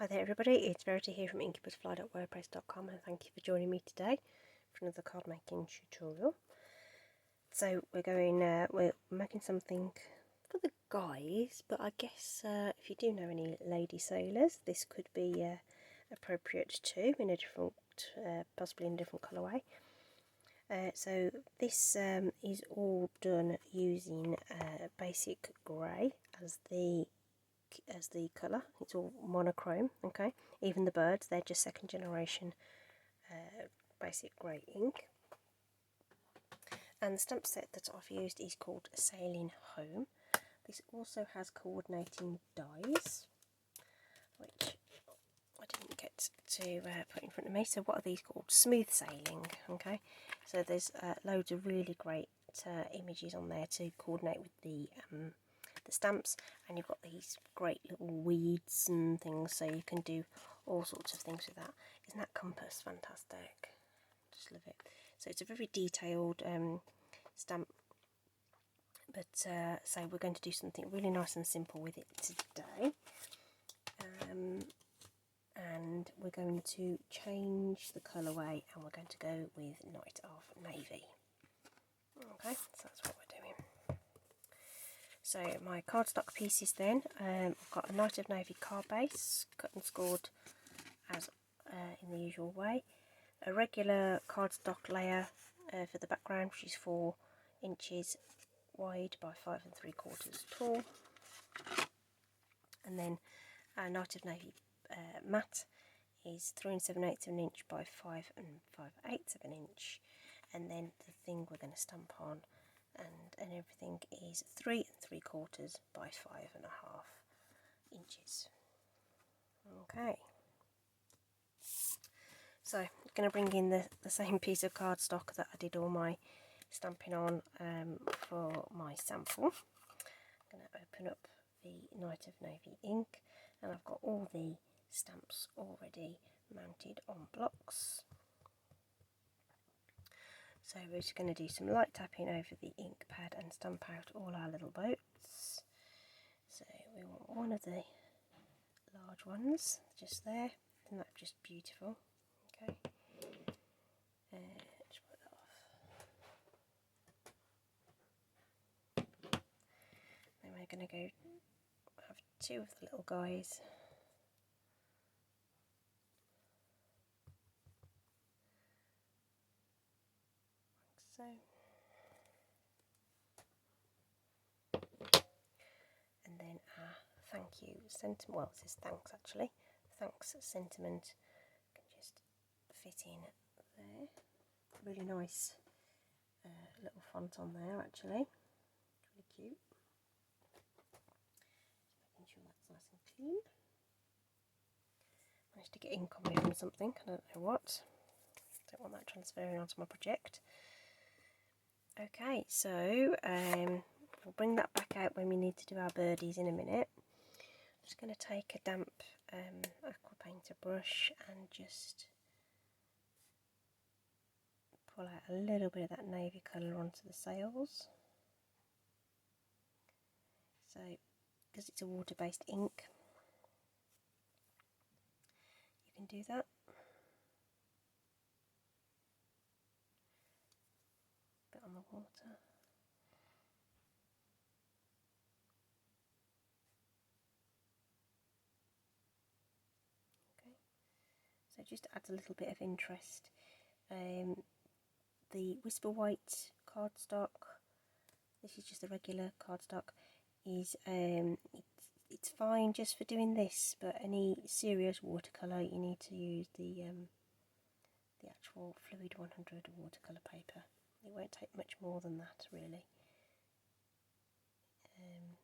Hi there everybody, it's Verity here from incubusfly.wordpress.com and thank you for joining me today for another card making tutorial. So we're making something for the guys, but I guess if you do know any lady sailors, this could be appropriate too, in a different, possibly in a different colourway. So this is all done using basic grey as the colour. It's all monochrome, okay? Even the birds, they're just second generation basic grey ink. And the stamp set that I've used is called Sailing Home. This also has coordinating dies, which I didn't get to put in front of me. So what are these called? Smooth sailing, okay? So there's loads of really great images on there to coordinate with the stamps, and you've got these great little weeds and things, so you can do all sorts of things with that. Isn't that compass fantastic? Just love it. So it's a very detailed stamp, but so we're going to do something really nice and simple with it today, and we're going to change the colourway and we're going to go with Night of Navy. Okay, so that's what we're doing. So my cardstock pieces then, I've got a Night of Navy card base, cut and scored as in the usual way. A regular cardstock layer for the background, which is 4 inches wide by 5 3/4 tall. And then our Night of Navy matte is 3 7/8 of an inch by 5 5/8 of an inch. And then the thing we're going to stamp on and everything is 3 3/4 by 5.5 inches. Okay, so I'm going to bring in the same piece of cardstock that I did all my stamping on for my sample. I'm going to open up the Night of Navy ink, and I've got all the stamps already mounted on blocks. So we're just going to do some light tapping over the ink pad and stamp out all our little boats. So we want one of the large ones just there. Isn't that just beautiful? Okay. Just put that off. Then we're going to go have 2 of the little guys. So, and then our thank you sentiment, well it says thanks actually, thanks sentiment can just fit in there. Really nice little font on there actually, really cute. Just making sure that's nice and clean. Managed to get ink on me from something, I don't know what. Don't want that transferring onto my project. Okay, so we'll bring that back out when we need to do our birdies in a minute. I'm just going to take a damp aqua painter brush and just pull out a little bit of that navy colour onto the sails. So, because it's a water-based ink, you can do that. Bit on the water. Okay, so just adds a little bit of interest. The Whisper White cardstock, this is just the regular cardstock, is it's fine just for doing this, but any serious watercolour you need to use the actual Fluid 100 watercolour paper. It won't take much more than that really. I'm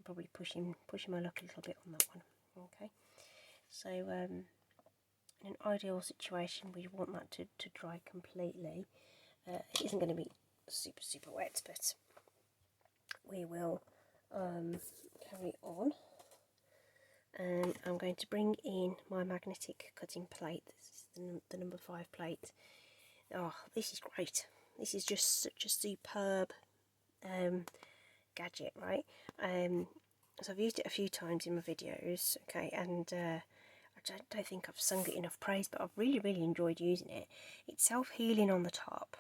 probably pushing my luck a little bit on that one. Okay, so in an ideal situation we want that to dry completely. It isn't going to be super wet, but we will carry on. And I'm going to bring in my magnetic cutting plate. This is the number 5 plate. Oh, this is great. This is just such a superb gadget, right? So I've used it a few times in my videos, okay, and I don't think I've sung it enough praise, but I've really, really enjoyed using it. It's self-healing on the top,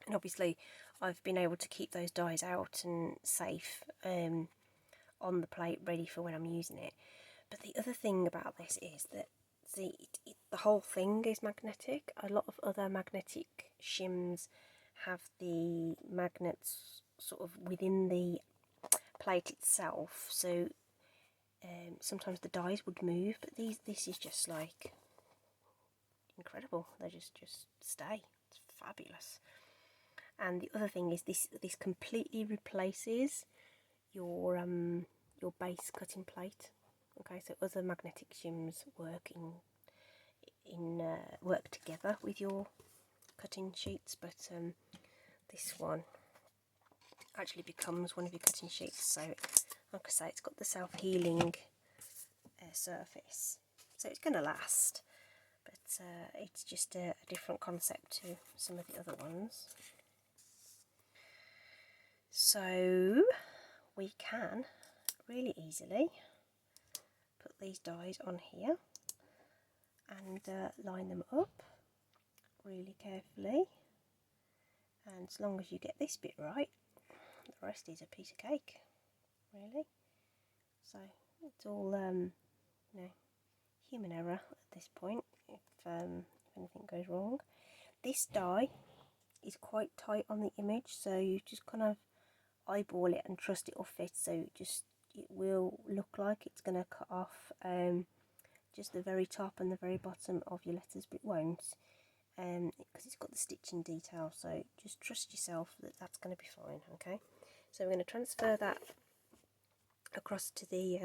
and obviously I've been able to keep those dies out and safe on the plate, ready for when I'm using it. But the other thing about this is that the whole thing is magnetic. A lot of other magnetic shims have the magnets sort of within the plate itself, so sometimes the dies would move, but this is just like incredible. They just stay. It's fabulous. And the other thing is this completely replaces your base cutting plate. Okay, so other magnetic shims work work together with your cutting sheets, but this one actually becomes one of your cutting sheets. So like I say, it's got the self-healing surface, so it's going to last, but it's just a different concept to some of the other ones. So we can really easily put these dies on here and line them up really carefully, and as long as you get this bit right, the rest is a piece of cake, really. So it's all you know, human error at this point if anything goes wrong. This die is quite tight on the image, so you just kind of eyeball it and trust it will fit. So it will look like it's going to cut off just the very top and the very bottom of your letters, but it won't, because it's got the stitching detail. So just trust yourself that that's going to be fine. Okay, so we're going to transfer that across to the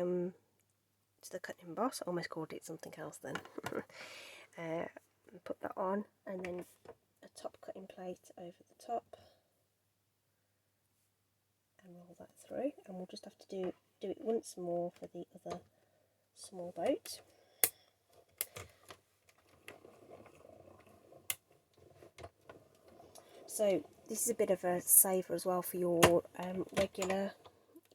cutting emboss. I almost called it something else then. Put that on, and then a top cutting plate over the top, and roll that through, and we'll just have to do it once more for the other small boat. So this is a bit of a saver as well for your regular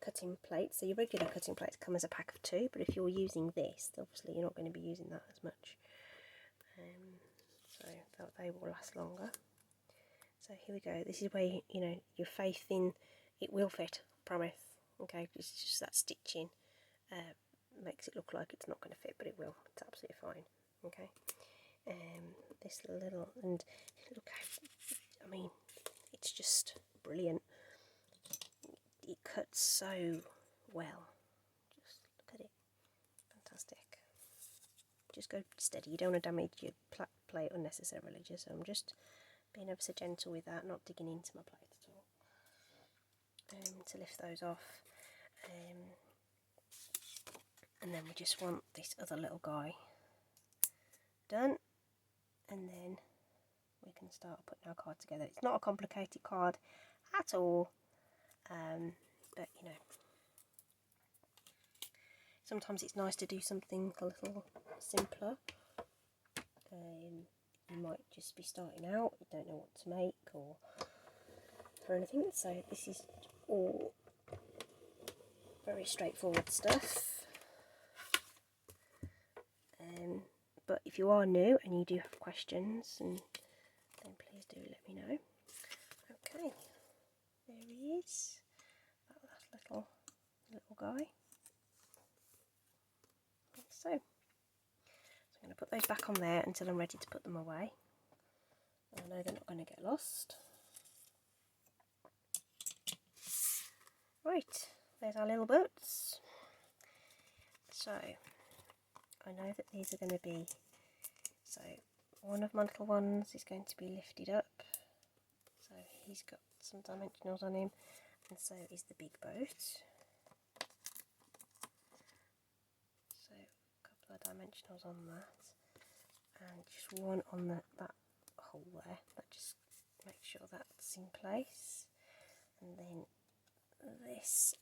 cutting plates. So your regular cutting plates come as a pack of 2, but if you're using this, obviously you're not going to be using that as much, so they will last longer. So here we go. This is where you know your faith in it will fit, promise. Okay, it's just that stitching makes it look like it's not going to fit, but it will. It's absolutely fine. Okay, this little, and look how, I mean, it's just brilliant. It cuts so well. Just look at it, fantastic. Just go steady. You don't want to damage your plate unnecessarily. I'm just being ever so gentle with that, not digging into my plate at all. To lift those off, and then we just want this other little guy done, and then we can start putting our card together. It's not a complicated card at all, but you know, sometimes it's nice to do something a little simpler. You might just be starting out, you don't know what to make or anything, so this is all very straightforward stuff. But if you are new and you do have questions, then please do let me know. Okay, there he is, that last little guy. So I'm going to put those back on there until I'm ready to put them away. I know they're not going to get lost. Right, there's our little boats. So I know that these are going to be, so one of my little ones is going to be lifted up, so he's got some dimensionals on him, and so is the big boat. So a couple of dimensionals on that, and just one on that hole there. That just makes sure that's in place. And then this,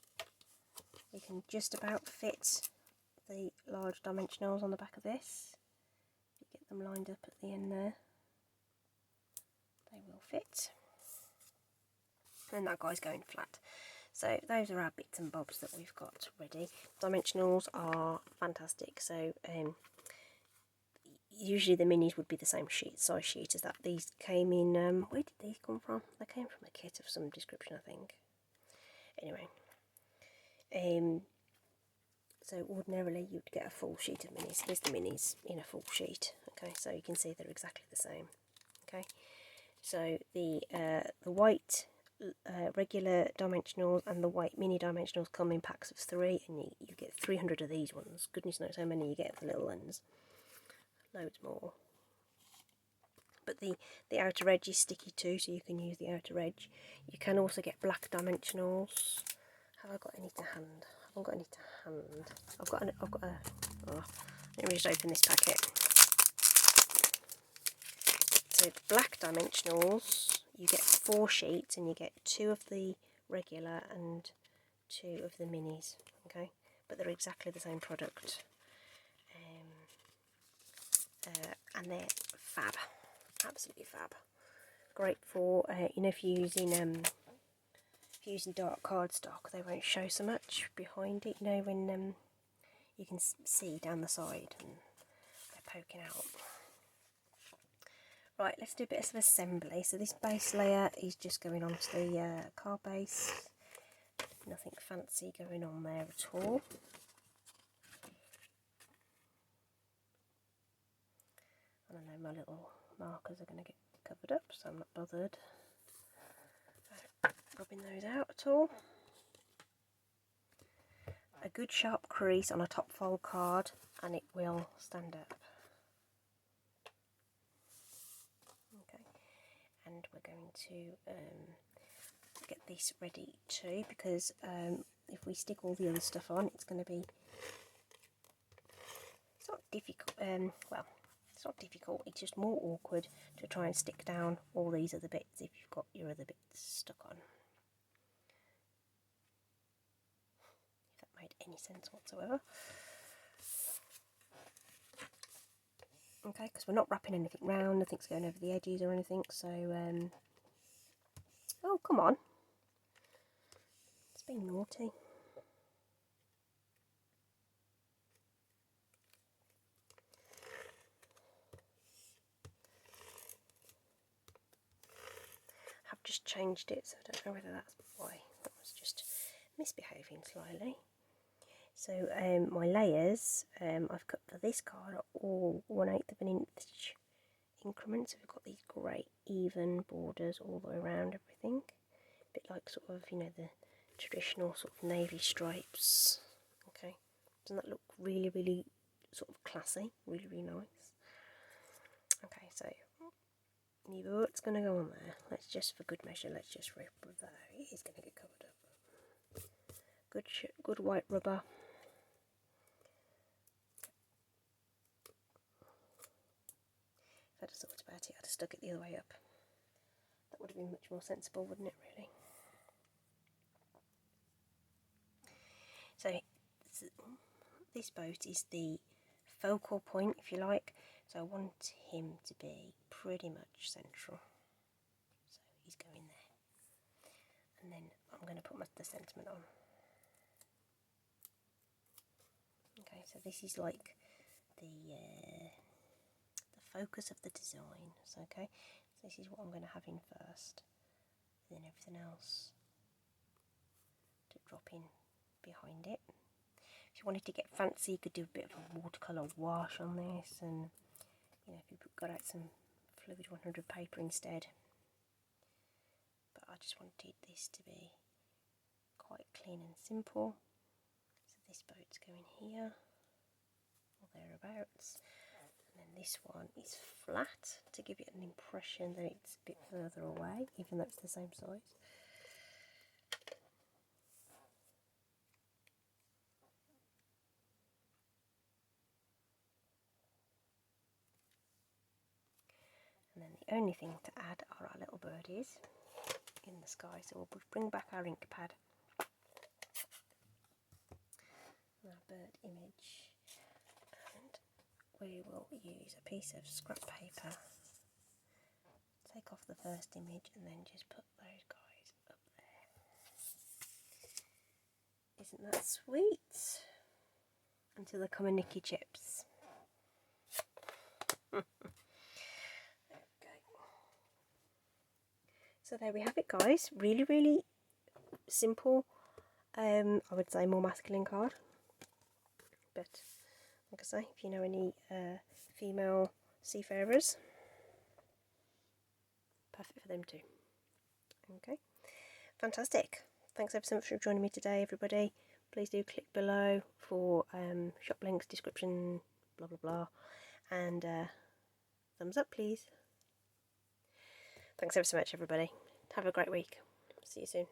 we can just about fit the large dimensionals on the back of this. If you get them lined up at the end there, they will fit. And that guy's going flat. So those are our bits and bobs that we've got ready. Dimensionals are fantastic. So usually the minis would be the same size sheet as that. These came in, where did these come from? They came from a kit of some description, I think. Anyway, so ordinarily you'd get a full sheet of minis. Here's the minis in a full sheet. Okay, so you can see they're exactly the same. Okay, so the white regular dimensionals and the white mini dimensionals come in packs of 3, and you get 300 of these ones. Goodness knows how many you get of the little ones. Loads more. But the outer edge is sticky too, so you can use the outer edge. You can also get black dimensionals. Have I got any to hand? I haven't got any to hand. I've got a. Oh, let me just open this packet. So the black dimensionals, you get 4 sheets, and you get 2 of the regular and 2 of the minis. Okay, but they're exactly the same product, and they're fab, absolutely fab. Great for you know, if you're using dark cardstock, they won't show so much behind it. You know, when you can see down the side and they're poking out. Right, let's do a bit of assembly. So this base layer is just going onto the card base. Nothing fancy going on there at all. I don't know, my little markers are going to get covered up, so I'm not bothered rubbing those out at all. A good sharp crease on a top fold card and it will stand up. Okay, and we're going to get this ready too, because if we stick all the other stuff on, it's going to be, it's not difficult, well, it's not difficult, it's just more awkward to try and stick down all these other bits if you've got your other bits stuck on. If that made any sense whatsoever. Okay, because we're not wrapping anything round, nothing's going over the edges or anything, so, oh, come on. It's been naughty. I've just changed it, so I don't know whether that's why. That was just misbehaving slightly. So my layers, I've cut for this card are all 1/8 of an inch increments. So we've got these great even borders all the way around everything. A bit like sort of, you know, the traditional sort of navy stripes. Okay, doesn't that look really, really sort of classy? Really, really nice. Okay, so what's going to go on there? Let's just, for good measure, let's just rip that. It is going to get covered up. Good white rubber. If I'd have thought about it, I'd have stuck it the other way up. That would have been much more sensible, wouldn't it, really? So this boat is the focal point, if you like. So I want him to be pretty much central. So he's going there. And then I'm going to put the sentiment on. Okay, so this is like the focus of the design. So okay, so this is what I'm going to have in first. And then everything else to drop in behind it. If you wanted to get fancy, you could do a bit of a watercolour wash on this, and you know, if you got out some fluid 100 paper instead. But I just wanted this to be quite clean and simple. So this boat's going here, or thereabouts, and then this one is flat to give it an impression that it's a bit further away, even though it's the same size. And then the only thing to add are our little birdies in the sky. So we'll bring back our ink pad, our bird image, and we will use a piece of scrap paper, take off the first image, and then just put those guys up there. Isn't that sweet? Until they come in Nicky chips. Okay. So there we have it, guys. Really, really simple. I would say more masculine card. But like I say, if you know any female seafarers, perfect for them too. Okay, fantastic. Thanks ever so much for joining me today, everybody. Please do click below for shop links, description, blah blah blah, and thumbs up please. Thanks ever so much, everybody. Have a great week. See you soon.